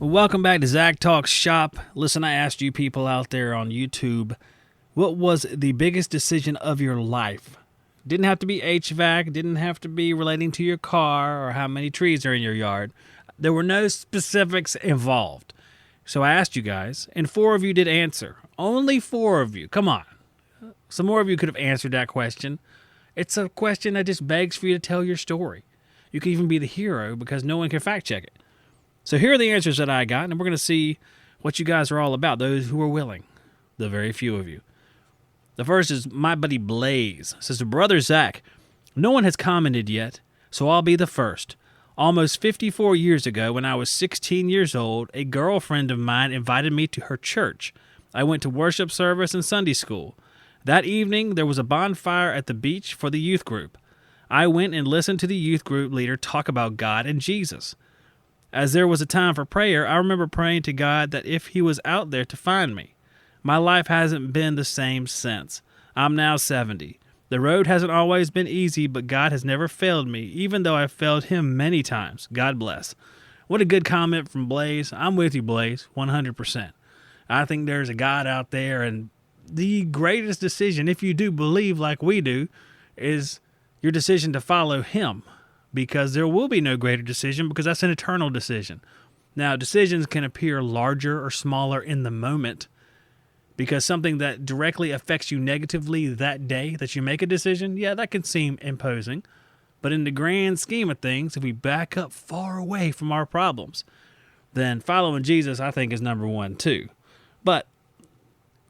Welcome back to Zack Talks Shop. Listen, I asked you people out there on YouTube, what was the biggest decision of your life? Didn't have to be HVAC, didn't have to be relating to your car or how many trees are in your yard. There were no specifics involved. So I asked you guys, and 4 of you did answer. Only 4 of you. Come on. Some more of you could have answered that question. It's a question that just begs for you to tell your story. You can even be the hero because no one can fact check it. So here are the answers that I got, and we're going to see what you guys are all about, those who are willing, the very few of you. The first is my buddy Blaze. Says, Brother Zack, no one has commented yet, so I'll be the first. Almost 54 years ago, when I was 16 years old, a girlfriend of mine invited me to her church. I went to worship service and Sunday school. That evening, there was a bonfire at the beach for the youth group. I went and listened to the youth group leader talk about God and Jesus. As there was a time for prayer, I remember praying to God that if he was out there to find me. My life hasn't been the same since. I'm now 70. The road hasn't always been easy, but God has never failed me, even though I've failed him many times. God bless. What a good comment from Blaze. I'm with you, Blaze, 100%. I think there's a God out there, and the greatest decision, if you do believe like we do, is your decision to follow him. Because there will be no greater decision, because that's an eternal decision. Now, decisions can appear larger or smaller in the moment, because something that directly affects you negatively that day that you make a decision, yeah, that can seem imposing. But in the grand scheme of things, if we back up far away from our problems, then following Jesus, I think, is number one too. But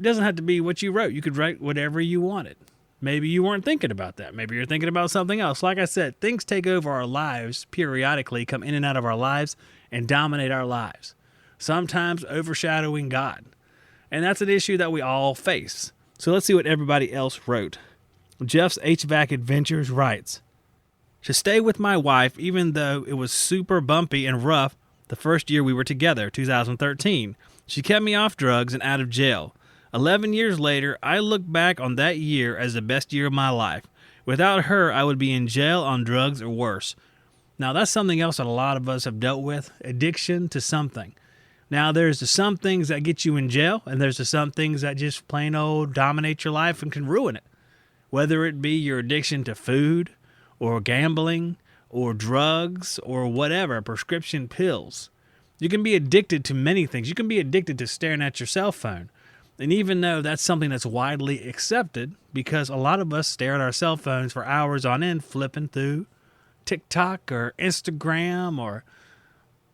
it doesn't have to be what you wrote. You could write whatever you wanted. Maybe you weren't thinking about that. Maybe you're thinking about something else. Like I said, things take over our lives periodically, come in and out of our lives, and dominate our lives, sometimes overshadowing God. And that's an issue that we all face. So let's see what everybody else wrote. Jeff's HVAC Adventures writes, to stay with my wife, even though it was super bumpy and rough the first year we were together, 2013. She kept me off drugs and out of jail. 11 years later, I look back on that year as the best year of my life. Without her, I would be in jail on drugs or worse. Now, that's something else that a lot of us have dealt with, addiction to something. Now, there's the some things that get you in jail, and there's the some things that just plain old dominate your life and can ruin it. Whether it be your addiction to food, or gambling, or drugs, or whatever, prescription pills. You can be addicted to many things. You can be addicted to staring at your cell phone. And even though that's something that's widely accepted, because a lot of us stare at our cell phones for hours on end, flipping through TikTok or Instagram or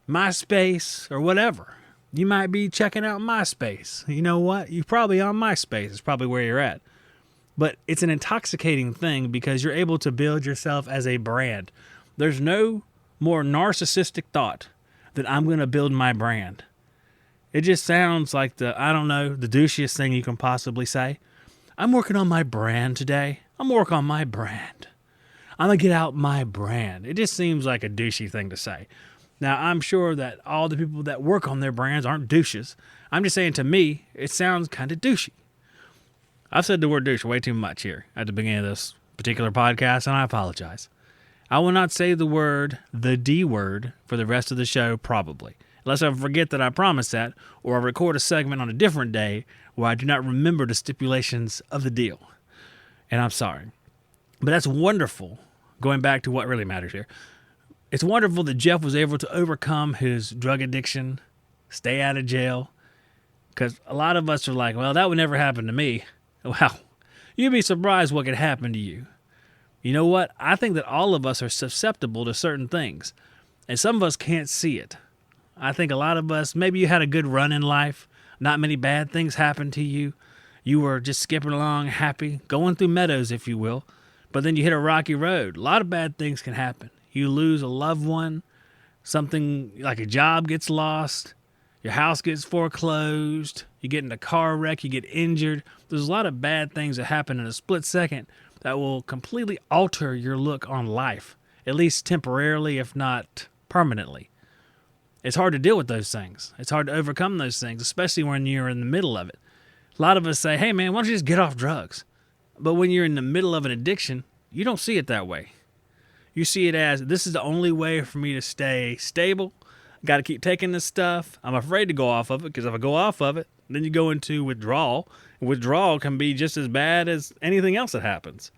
MySpace or whatever. You might be checking out MySpace. You know what? You're probably on MySpace. It's probably where you're at. But it's an intoxicating thing because you're able to build yourself as a brand. There's no more narcissistic thought than I'm going to build my brand. It just sounds like the douchiest thing you can possibly say. I'm working on my brand today. I'm working on my brand. I'm going to get out my brand. It just seems like a douchey thing to say. Now, I'm sure that all the people that work on their brands aren't douches. I'm just saying, to me, it sounds kind of douchey. I've said the word douche way too much here at the beginning of this particular podcast, and I apologize. I will not say the D word, for the rest of the show, probably. Unless I forget that I promised that, or I record a segment on a different day where I do not remember the stipulations of the deal. And I'm sorry. But that's wonderful, going back to what really matters here. It's wonderful that Jeff was able to overcome his drug addiction, stay out of jail, because a lot of us are like, well, that would never happen to me. Wow, you'd be surprised what could happen to you. You know what? I think that all of us are susceptible to certain things, and some of us can't see it. I think a lot of us, maybe you had a good run in life, not many bad things happened to you. You were just skipping along happy, going through meadows, if you will, but then you hit a rocky road. A lot of bad things can happen. You lose a loved one, something like a job gets lost, your house gets foreclosed, you get in a car wreck, you get injured. There's a lot of bad things that happen in a split second that will completely alter your look on life, at least temporarily, if not permanently. It's hard to deal with those things. It's hard to overcome those things, especially when you're in the middle of it. A lot of us say, hey man, why don't you just get off drugs? But when you're in the middle of an addiction, you don't see it that way. You see it as, this is the only way for me to stay stable, Got to keep taking this stuff. I'm afraid to go off of it because if I go off of it, then you go into withdrawal. And withdrawal can be just as bad as anything else that happens.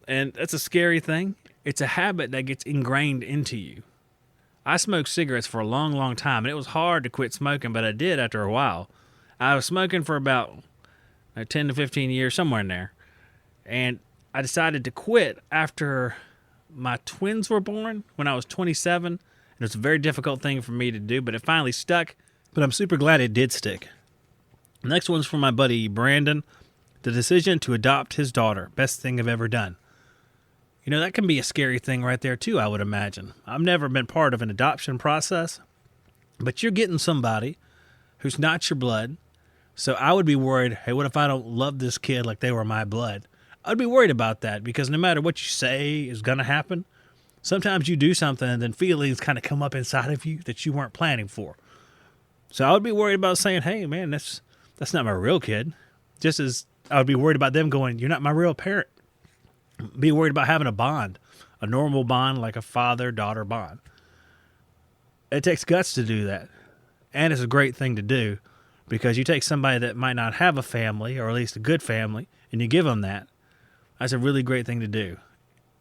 And that's a scary thing. It's a habit that gets ingrained into you. I smoked cigarettes for a long, long time, and it was hard to quit smoking, but I did after a while. I was smoking for about 10 to 15 years, somewhere in there. And I decided to quit after my twins were born when I was 27. It was a very difficult thing for me to do, but it finally stuck. But I'm super glad it did stick. The next one's from my buddy Brandon. The decision to adopt his daughter. Best thing I've ever done. You know, that can be a scary thing right there too, I would imagine. I've never been part of an adoption process, but you're getting somebody who's not your blood. So I would be worried, hey, what if I don't love this kid like they were my blood? I'd be worried about that because no matter what you say is going to happen, sometimes you do something and then feelings kind of come up inside of you that you weren't planning for. So I would be worried about saying, hey, man, that's not my real kid. Just as I would be worried about them going, you're not my real parent. Be worried about having a bond, a normal bond like a father-daughter bond. It takes guts to do that. And it's a great thing to do because you take somebody that might not have a family or at least a good family and you give them that. That's a really great thing to do.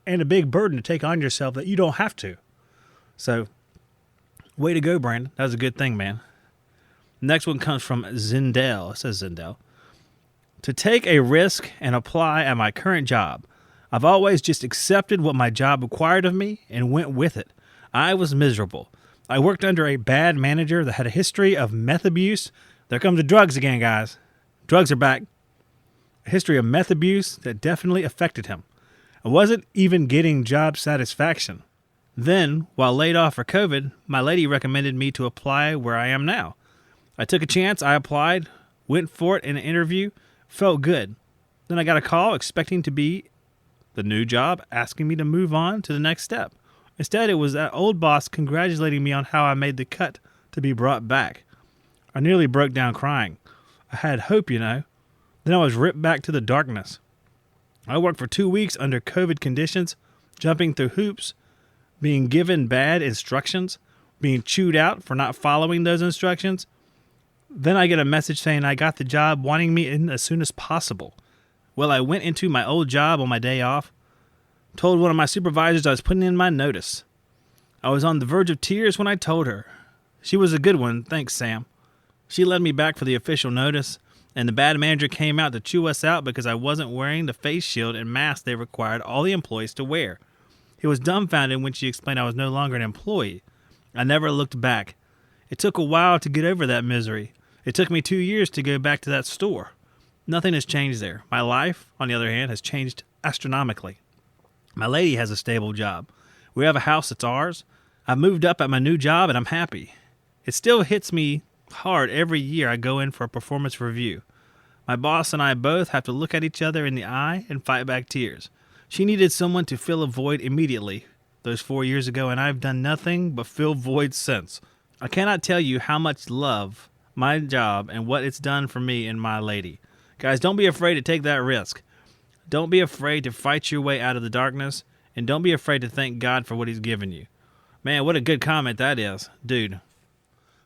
And a big burden to take on yourself that you don't have to. So, way to go, Brandon. That was a good thing, man. Next one comes from Zindel. It says Zindel. To take a risk and apply at my current job. I've always just accepted what my job required of me and went with it. I was miserable. I worked under a bad manager that had a history of meth abuse. There comes the drugs again, guys. Drugs are back. A history of meth abuse that definitely affected him. I wasn't even getting job satisfaction. Then, while laid off for COVID, my lady recommended me to apply where I am now. I took a chance, I applied, went for it in an interview, felt good. Then I got a call expecting to be the new job, asking me to move on to the next step. Instead, it was that old boss congratulating me on how I made the cut to be brought back. I nearly broke down crying. I had hope, you know. Then I was ripped back to the darkness. I worked for 2 weeks under COVID conditions, jumping through hoops, being given bad instructions, being chewed out for not following those instructions. Then I get a message saying I got the job, wanting me in as soon as possible. Well, I went into my old job on my day off, told one of my supervisors I was putting in my notice. I was on the verge of tears when I told her. She was a good one, thanks, Sam. She led me back for the official notice, and the bad manager came out to chew us out because I wasn't wearing the face shield and mask they required all the employees to wear. He was dumbfounded when she explained I was no longer an employee. I never looked back. It took a while to get over that misery. It took me 2 years to go back to that store. Nothing has changed there. My life, on the other hand, has changed astronomically. My lady has a stable job. We have a house that's ours. I've moved up at my new job and I'm happy. It still hits me hard every year I go in for a performance review. My boss and I both have to look at each other in the eye and fight back tears. She needed someone to fill a void immediately those 4 years ago, and I've done nothing but fill voids since. I cannot tell you how much love my job and what it's done for me and my lady. Guys, don't be afraid to take that risk. Don't be afraid to fight your way out of the darkness, and don't be afraid to thank God for what he's given you. Man, what a good comment that is, dude.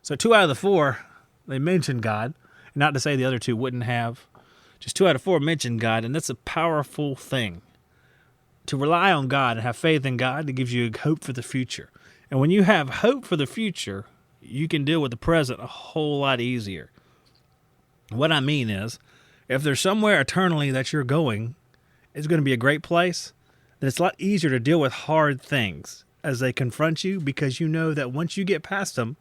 So 2 out of the 4, they mentioned God. Not to say the other 2 wouldn't have. Just 2 out of 4 mentioned God, and that's a powerful thing. To rely on God and have faith in God, that gives you hope for the future. And when you have hope for the future, you can deal with the present a whole lot easier. What I mean is, if there's somewhere eternally that you're going, it's going to be a great place, then it's a lot easier to deal with hard things as they confront you because you know that once you get past them,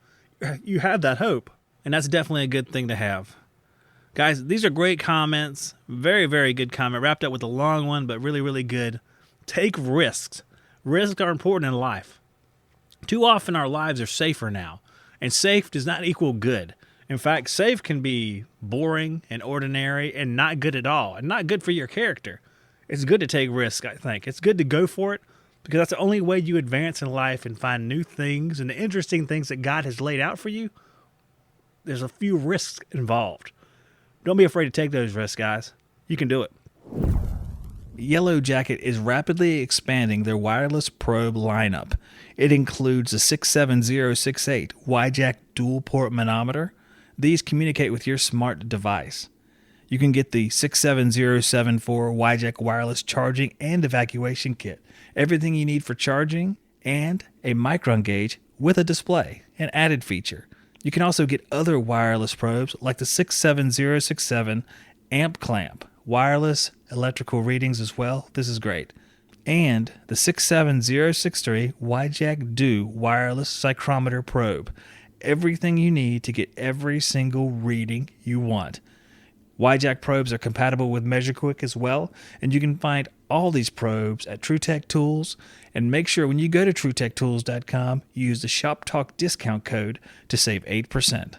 you have that hope. And that's definitely a good thing to have. Guys, these are great comments. Very, very good comment. Wrapped up with a long one, but really, really good. Take risks. Risks are important in life. Too often our lives are safer now, and safe does not equal good. In fact, safe can be boring and ordinary and not good at all, and not good for your character. It's good to take risks, I think. It's good to go for it because that's the only way you advance in life and find new things and the interesting things that God has laid out for you. There's a few risks involved. Don't be afraid to take those risks, guys. You can do it. Yellow Jacket is rapidly expanding their wireless probe lineup. It includes the 67068 YJack dual port manometer. These communicate with your smart device. You can get the 67074 YJack wireless charging and evacuation kit. Everything you need for charging and a micron gauge with a display, an added feature. You can also get other wireless probes like the 67067 amp clamp, wireless electrical readings as well. This is great. And the 67063 YJack Do wireless psychrometer probe. Everything you need to get every single reading you want. YJack probes are compatible with MeasureQuick as well, and you can find all these probes at TrueTech Tools. And make sure when you go to TrueTechTools.com, you use the Shop Talk discount code to save 8%.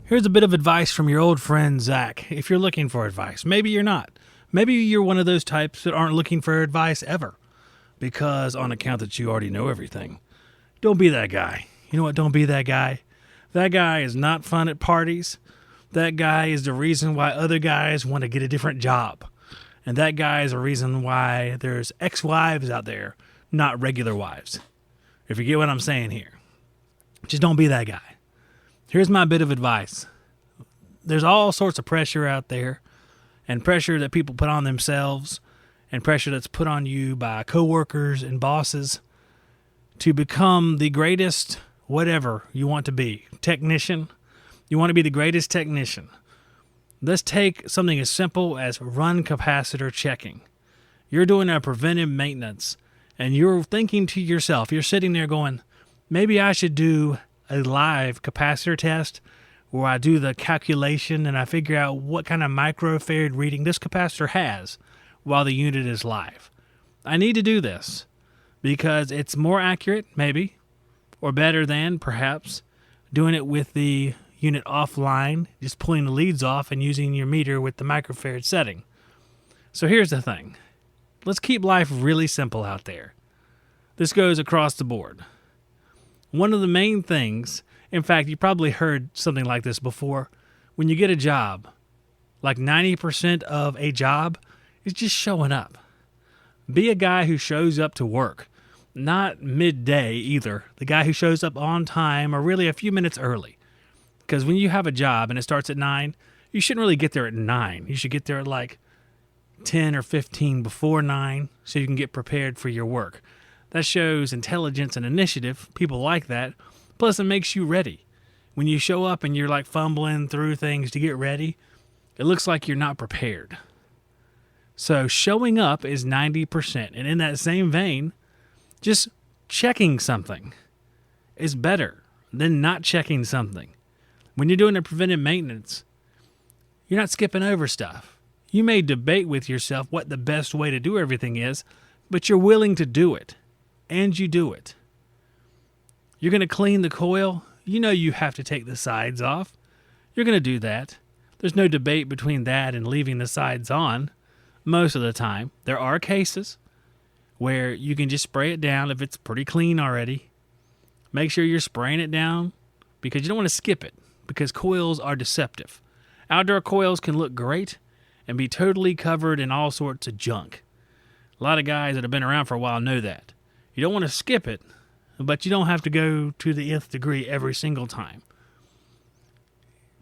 Here's a bit of advice from your old friend Zack. If you're looking for advice, maybe you're not. Maybe you're one of those types that aren't looking for advice ever, because on account that you already know everything. Don't be that guy. You know what? Don't be that guy. That guy is not fun at parties. That guy is the reason why other guys want to get a different job. And that guy is the reason why there's ex-wives out there, not regular wives. If you get what I'm saying here. Just don't be that guy. Here's my bit of advice. There's all sorts of pressure out there, and pressure that people put on themselves, and pressure that's put on you by coworkers and bosses to become the greatest whatever you want to be. Technician. You want to be the greatest technician. Let's take something as simple as run capacitor checking. You're doing a preventive maintenance, and you're thinking to yourself, you're sitting there going, maybe I should do a live capacitor test where I do the calculation and I figure out what kind of microfarad reading this capacitor has while the unit is live. I need to do this because it's more accurate, maybe, or better than, perhaps, doing it with the unit offline, just pulling the leads off and using your meter with the microfarad setting. So here's the thing. Let's keep life really simple out there. This goes across the board. One of the main things, in fact, you probably heard something like this before, when you get a job, like 90% of a job is just showing up. Be a guy who shows up to work, not midday either. The guy who shows up on time or really a few minutes early. Because when you have a job and it starts at 9, you shouldn't really get there at 9. You should get there at like 10 or 15 before 9 so you can get prepared for your work. That shows intelligence and initiative. People like that. Plus, it makes you ready. When you show up and you're like fumbling through things to get ready, it looks like you're not prepared. So showing up is 90%. And in that same vein, just checking something is better than not checking something. When you're doing a preventive maintenance, you're not skipping over stuff. You may debate with yourself what the best way to do everything is, but you're willing to do it, and you do it. You're going to clean the coil. You know you have to take the sides off. You're going to do that. There's no debate between that and leaving the sides on most of the time. There are cases where you can just spray it down if it's pretty clean already. Make sure you're spraying it down because you don't want to skip it. Because coils are deceptive. Outdoor coils can look great and be totally covered in all sorts of junk. A lot of guys that have been around for a while know that. You don't want to skip it, but you don't have to go to the nth degree every single time.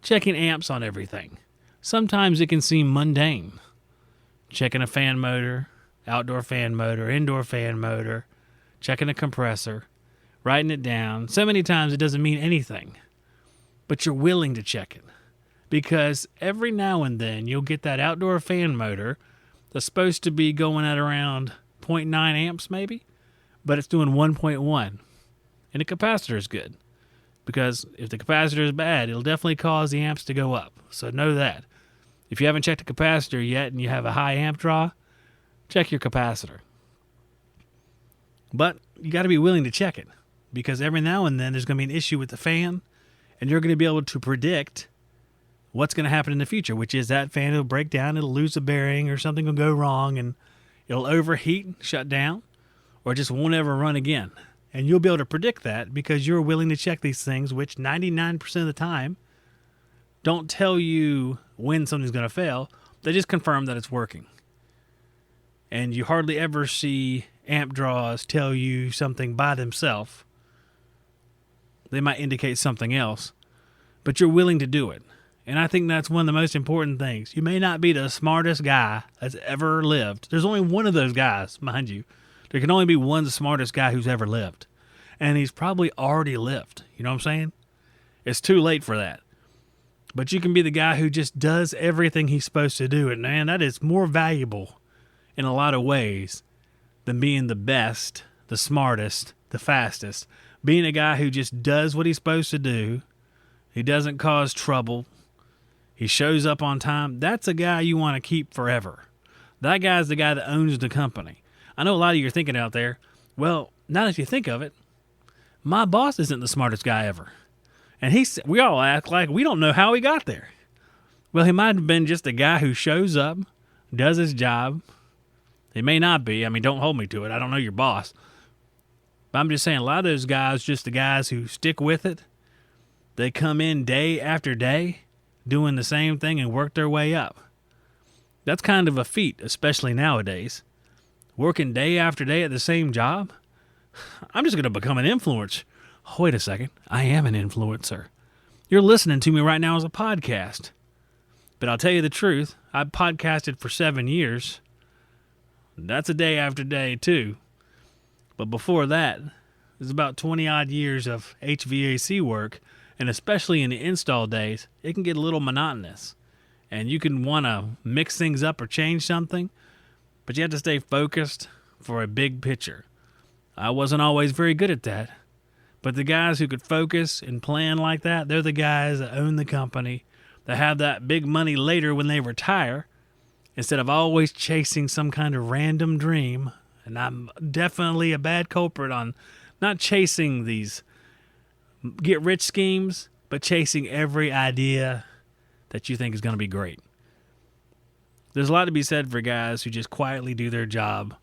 Checking amps on everything. Sometimes it can seem mundane. Checking a fan motor, outdoor fan motor, indoor fan motor, checking a compressor, writing it down. So many times it doesn't mean anything. But you're willing to check it because every now and then you'll get that outdoor fan motor that's supposed to be going at around 0.9 amps maybe, but it's doing 1.1. And the capacitor is good because if the capacitor is bad, it'll definitely cause the amps to go up. So know that. If you haven't checked the capacitor yet and you have a high amp draw, check your capacitor. But you got to be willing to check it because every now and then there's going to be an issue with the fan. And you're going to be able to predict what's going to happen in the future, which is that fan will break down, it'll lose a bearing, or something will go wrong, and it'll overheat, shut down, or just won't ever run again. And you'll be able to predict that because you're willing to check these things, which 99% of the time don't tell you when something's going to fail. They just confirm that it's working. and you hardly ever see amp draws tell you something by themselves. They might indicate something else, but you're willing to do it. And I think that's one of the most important things. You may not be the smartest guy that's ever lived. There's only one of those guys, mind you. There can only be one smartest guy who's ever lived. And he's probably already lived. You know what I'm saying? It's too late for that. But you can be the guy who just does everything he's supposed to do. And man, that is more valuable in a lot of ways than being the best, the smartest, the fastest. Being a guy who just does what he's supposed to do. He doesn't cause trouble. He shows up on time. That's a guy you want to keep forever. That guy's the guy that owns the company. I know a lot of you are thinking out there, well, now that you think of it, my boss isn't the smartest guy ever. And we all act like we don't know how he got there. Well, he might have been just a guy who shows up, does his job. He may not be. I mean, don't hold me to it. I don't know your boss. But I'm just saying a lot of those guys, just the guys who stick with it, they come in day after day doing the same thing and work their way up. That's kind of a feat, especially nowadays. Working day after day at the same job. I'm just going to become an influencer. Oh, wait a second. I am an influencer. You're listening to me right now as a podcast. But I'll tell you the truth. I've podcasted for 7 years. That's a day after day, too. But before that, there's about 20 odd years of HVAC work. And especially in the install days, it can get a little monotonous. And you can want to mix things up or change something. But you have to stay focused for a big picture. I wasn't always very good at that. But the guys who could focus and plan like that, they're the guys that own the company, that have that big money later when they retire, instead of always chasing some kind of random dream. And I'm definitely a bad culprit on not chasing these get-rich schemes, but chasing every idea that you think is going to be great. There's a lot to be said for guys who just quietly do their job,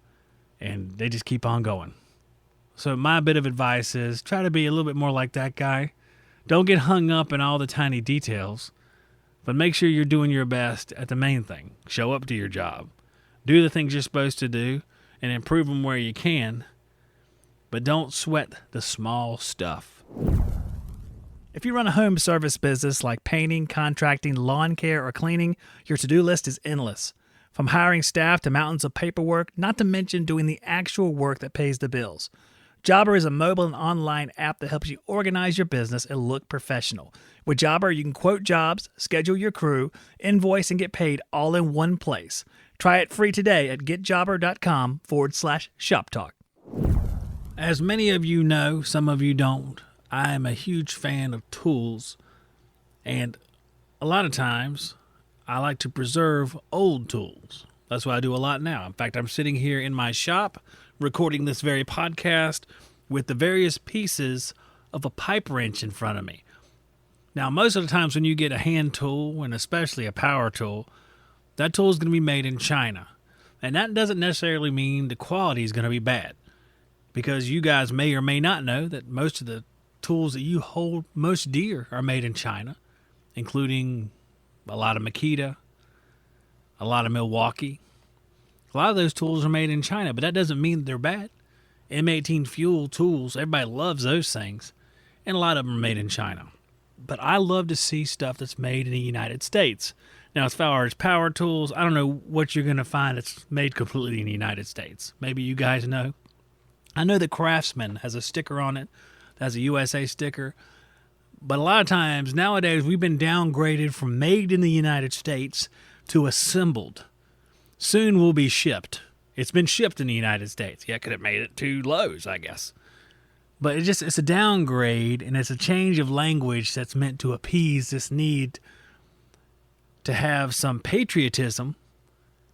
and they just keep on going. So my bit of advice is try to be a little bit more like that guy. Don't get hung up in all the tiny details, but make sure you're doing your best at the main thing. Show up to your job. Do the things you're supposed to do and improve them where you can, but don't sweat the small stuff. If you run a home service business like painting, contracting, lawn care, or cleaning, your to-do list is endless. From hiring staff to mountains of paperwork, not to mention doing the actual work that pays the bills. Jobber is a mobile and online app that helps you organize your business and look professional. With Jobber, you can quote jobs, schedule your crew, invoice, and get paid all in one place. Try it free today at getjobber.com/shoptalk. As many of you know, some of you don't, I am a huge fan of tools, and a lot of times I like to preserve old tools. That's what I do a lot now. In fact, I'm sitting here in my shop recording this very podcast with the various pieces of a pipe wrench in front of me. Now, most of the times when you get a hand tool, and especially a power tool, that tool is going to be made in China. And that doesn't necessarily mean the quality is going to be bad, because you guys may or may not know that most of the tools that you hold most dear are made in China, including a lot of Makita, a lot of Milwaukee. A lot of those tools are made in China, but that doesn't mean they're bad. M18 fuel tools, everybody loves those things, and a lot of them are made in China. But I love to see stuff that's made in the United States. Now, as far as power tools, I don't know what you're going to find that's made completely in the United States. Maybe you guys know. I know that Craftsman has a sticker on it that has a USA sticker. But a lot of times, nowadays, we've been downgraded from made in the United States to assembled. Soon will be shipped. It's been shipped in the United States. Yeah, could have made it to Lowe's, I guess. But it's a downgrade, and it's a change of language that's meant to appease this need to have some patriotism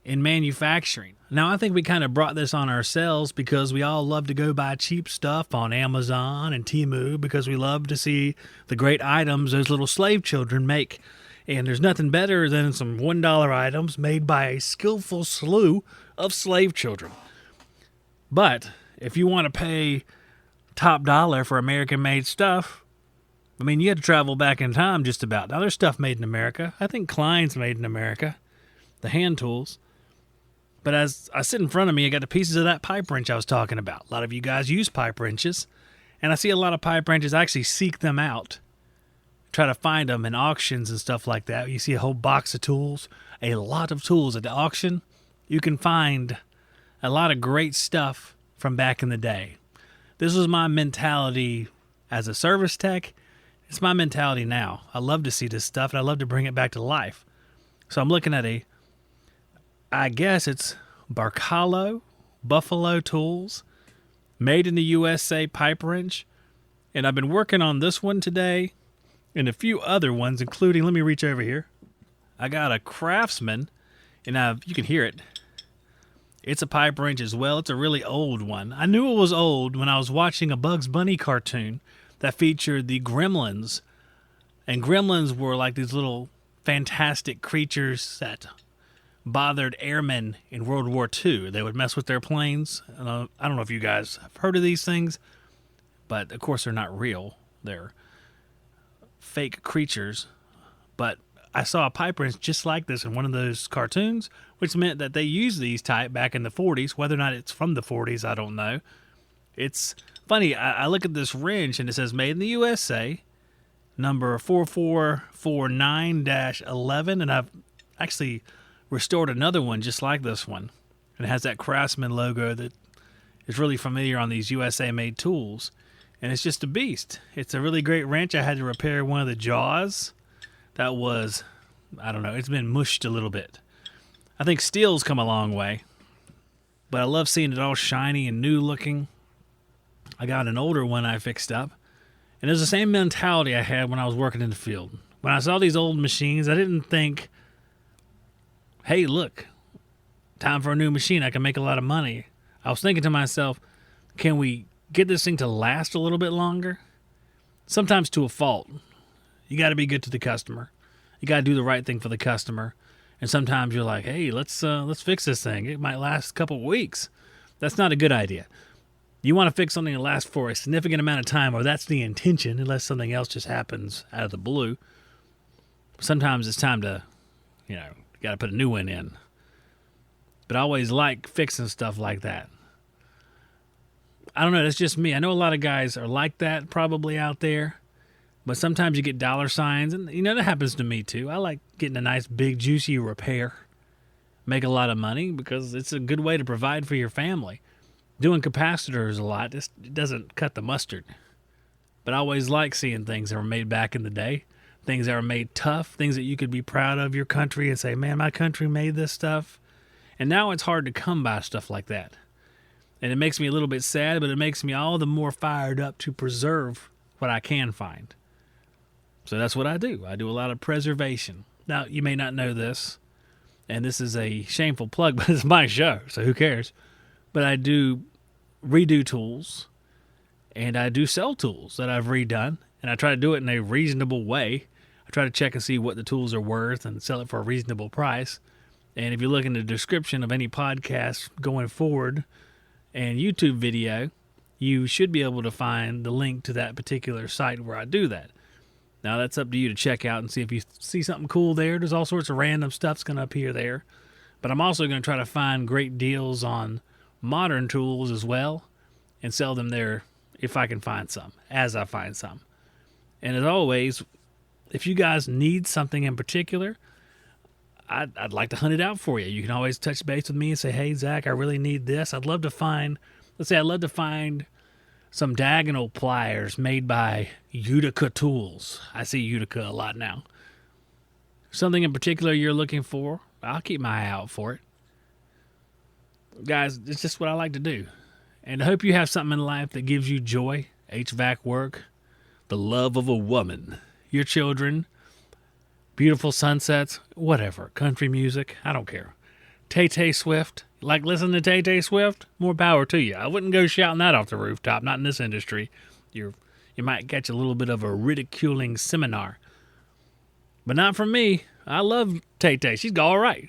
in manufacturing. Now, I think we kind of brought this on ourselves because we all love to go buy cheap stuff on Amazon and Temu because we love to see the great items those little slave children make. And there's nothing better than some $1 items made by a skillful slew of slave children. But if you want to pay top dollar for American-made stuff, I mean, you had to travel back in time just about. Now, there's stuff made in America. I think Klein's made in America, the hand tools. But as I sit in front of me, I got the pieces of that pipe wrench I was talking about. A lot of you guys use pipe wrenches, and I see a lot of pipe wrenches. I actually seek them out, try to find them in auctions and stuff like that. You see a whole box of tools, a lot of tools at the auction. You can find a lot of great stuff from back in the day. This was my mentality as a service tech. It's my mentality now. I love to see this stuff, and I love to bring it back to life. So I'm looking at I guess it's Buffalo Tools, made in the USA pipe wrench. And I've been working on this one today and a few other ones, including, let me reach over here. I got a Craftsman, and you can hear it. It's a pipe wrench as well. It's a really old one. I knew it was old when I was watching a Bugs Bunny cartoon that featured the Gremlins. And Gremlins were like these little fantastic creatures that bothered airmen in World War II. They would mess with their planes. And I don't know if you guys have heard of these things, but of course they're not real. They're fake creatures. But I saw a pipe wrench just like this in one of those cartoons, which meant that they used these type back in the 40s. Whether or not it's from the 40s, I don't know. It's funny. I look at this wrench and it says made in the USA, number 4449-11, and I've actually restored another one just like this one. And it has that Craftsman logo that is really familiar on these USA-made tools. And it's just a beast. It's a really great wrench. I had to repair one of the jaws. That was, I don't know, it's been mushed a little bit. I think steel's come a long way. But I love seeing it all shiny and new looking. I got an older one I fixed up. And it was the same mentality I had when I was working in the field. When I saw these old machines, I didn't think, hey, look, time for a new machine. I can make a lot of money. I was thinking to myself, can we get this thing to last a little bit longer? Sometimes to a fault. You got to be good to the customer. You got to do the right thing for the customer. And sometimes you're like, hey, let's fix this thing. It might last a couple of weeks. That's not a good idea. You want to fix something that lasts for a significant amount of time, or that's the intention, unless something else just happens out of the blue. Sometimes it's time to, you got to put a new one in. But I always like fixing stuff like that. I don't know, that's just me. I know a lot of guys are like that probably out there. But sometimes you get dollar signs, and that happens to me too. I like getting a nice, big, juicy repair. Make a lot of money because it's a good way to provide for your family. Doing capacitors a lot, it doesn't cut the mustard. But I always like seeing things that were made back in the day. Things that were made tough, things that you could be proud of your country and say, man, my country made this stuff. And now it's hard to come by stuff like that. And it makes me a little bit sad, but it makes me all the more fired up to preserve what I can find. So that's what I do. I do a lot of preservation. Now, you may not know this, and this is a shameful plug, but it's my show, so who cares? But I do redo tools, and I do sell tools that I've redone, and I try to do it in a reasonable way. I try to check and see what the tools are worth and sell it for a reasonable price. And if you look in the description of any podcast going forward and YouTube video, you should be able to find the link to that particular site where I do that. Now, that's up to you to check out and see if you see something cool there. There's all sorts of random stuff's going to appear there. But I'm also going to try to find great deals on modern tools as well and sell them there if I can find some, as I find some. And as always, if you guys need something in particular, I'd like to hunt it out for you. You can always touch base with me and say, hey, Zach, I really need this. I'd love to find some diagonal pliers made by Utica Tools. I see Utica a lot now. Something in particular you're looking for, I'll keep my eye out for it. Guys, it's just what I like to do. And I hope you have something in life that gives you joy, HVAC work, the love of a woman, your children, beautiful sunsets, whatever, country music, I don't care. Tay-Tay Swift, like listening to Tay-Tay Swift? More power to you. I wouldn't go shouting that off the rooftop, not in this industry. You might catch a little bit of a ridiculing seminar. But not from me. I love Tay-Tay. She's all right.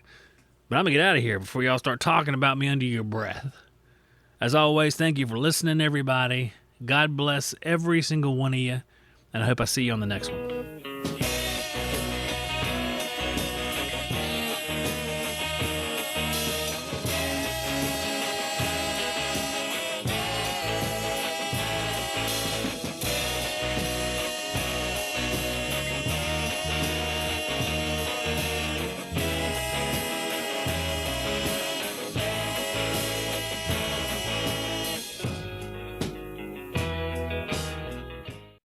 But I'm going to get out of here before y'all start talking about me under your breath. As always, thank you for listening, everybody. God bless every single one of you. And I hope I see you on the next one.